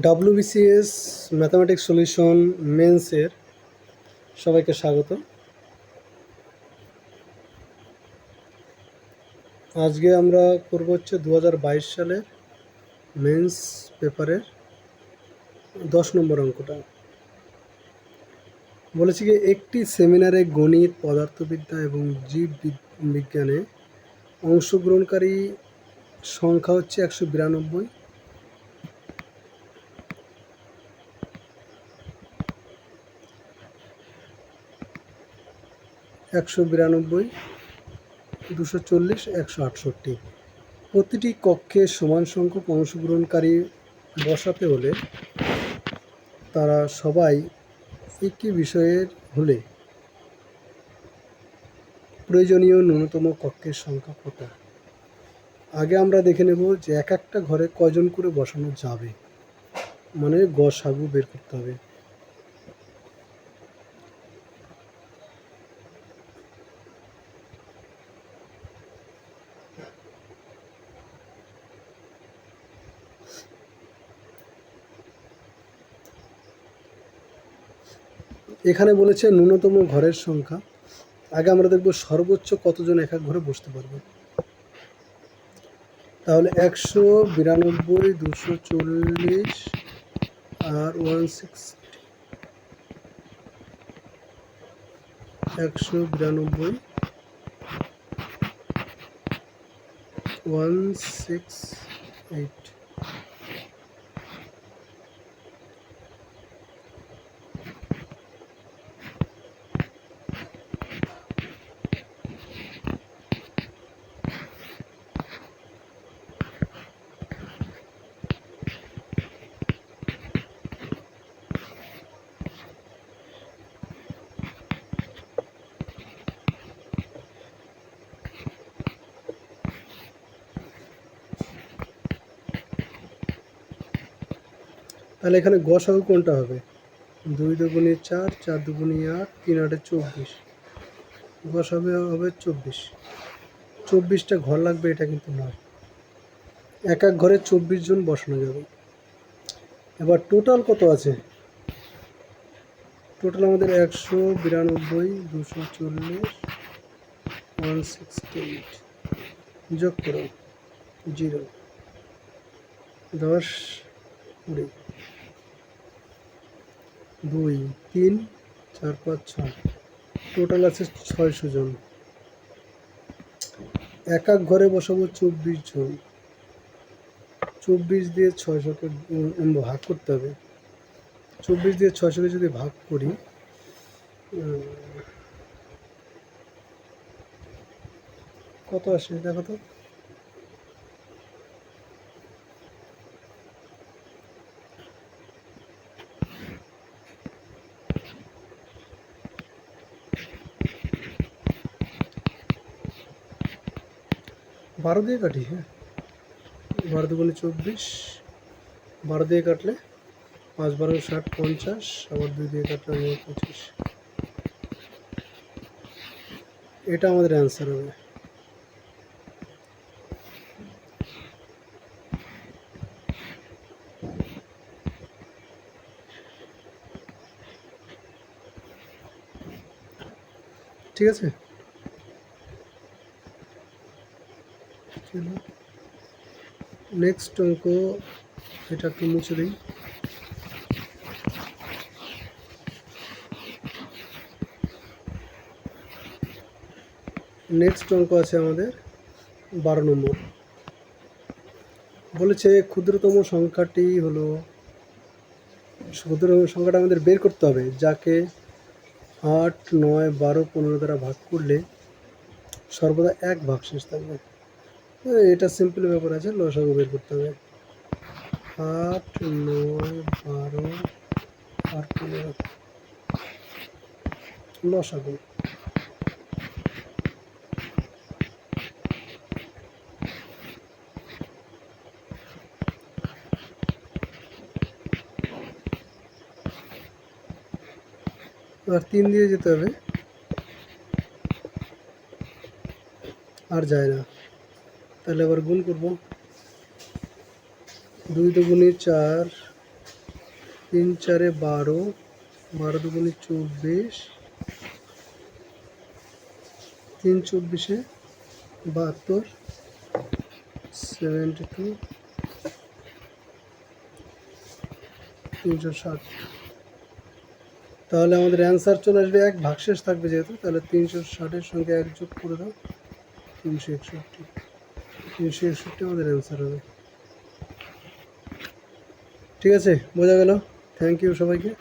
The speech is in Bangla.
WBCS ম্যাথামেটিক্স সলিউশন মেন্সের সবাইকে স্বাগত। আজকে আমরা করব হচ্ছে 2022 সালের মেন্স পেপারের 10 নম্বর অঙ্কটা। বলেছি কি একটি সেমিনারে গণিত, পদার্থবিদ্যা এবং জীব বিজ্ঞানে অংশগ্রহণকারী সংখ্যা হচ্ছে 192। একশো বিরানব্বই, 240, 168। প্রতিটি কক্ষে সমান সংখ্যক অংশগ্রহণকারী বসাতে হলে তারা সবাই একই বিষয়ের হলে প্রয়োজনীয় ন্যূনতম কক্ষের সংখ্যা কত। আগে আমরা দেখে নেব যে এক একটা ঘরে কয়জন করে বসানো যাবে, মানে গসাগু বের করতে হবে। এখানে বলেছে ন্যূনতম ঘরের সংখ্যা। আগে আমরা দেখব সর্বোচ্চ কতজন এক এক ঘরে বসতে পারবে। তাহলে 192, 240 আর 160। 192, 168। তাহলে এখানে গসাগু কোনটা হবে? 2 দুগুণে 4, 4 দুগুণে 8, 3 8 24। গসাগু হবে 24। 24টা ঘর লাগবে এটা কিন্তু নয়, এক এক ঘরে 24 জন বসানো যাবে। এবার টোটাল কত আছে? টোটাল আমাদের 192, 240, 168 যোগ করো 0, 10, 20, 2, 3, 4, 5, 6। টোটাল আছে 600 জন। এক এক ঘরে বসাবো 24 জন। 24 দিয়ে 600কে ভাগ করতে হবে। 24 দিয়ে 600কে যদি ভাগ করি, কত আসে দেখো তো। বারো দিয়ে কাটি, হ্যাঁ, 12 দুগুণে 24, 12 দিয়ে কাটলে 5 12 60, 50, আবার 2 দিয়ে কাটলে 25। এটা আমাদের অ্যান্সার হবে। ঠিক আছে, নেক্সট অঙ্ক, এটা একটু মুছে দিই। নেক্সট অঙ্ক আছে আমাদের 12 নম্বর। বলেছে ক্ষুদ্রতম সংখ্যাটি হলো, ক্ষুদ্রতম সংখ্যাটা আমাদের বের করতে হবে, যাকে 8, 9, 12, 15 দ্বারা ভাগ করলে সর্বদা এক ভাগশেষ থাকবে। এটা সিম্পল ব্যাপার আছে, লসাগু বের করতে হবে। 8, 9, 12 আর 15 লসাগু। আর 3 দিয়ে যেতে হবে, আর যায় না। তাহলে আবার গুণ করব। 2 দুগুণে 4, তিন চারে 12, 12 দুগুণে 24, 3 24-এ 72, 72, 360। তাহলে আমাদের অ্যান্সার চলে আসবে, এক ভাগশেষ থাকবে যেহেতু, তাহলে 360-এর সঙ্গে 1 যোগ করে দাও, 361। 361 আমাদের অ্যান্সার হবে। ঠিক আছে, বোঝা গেল। থ্যাংক ইউ সবাইকে।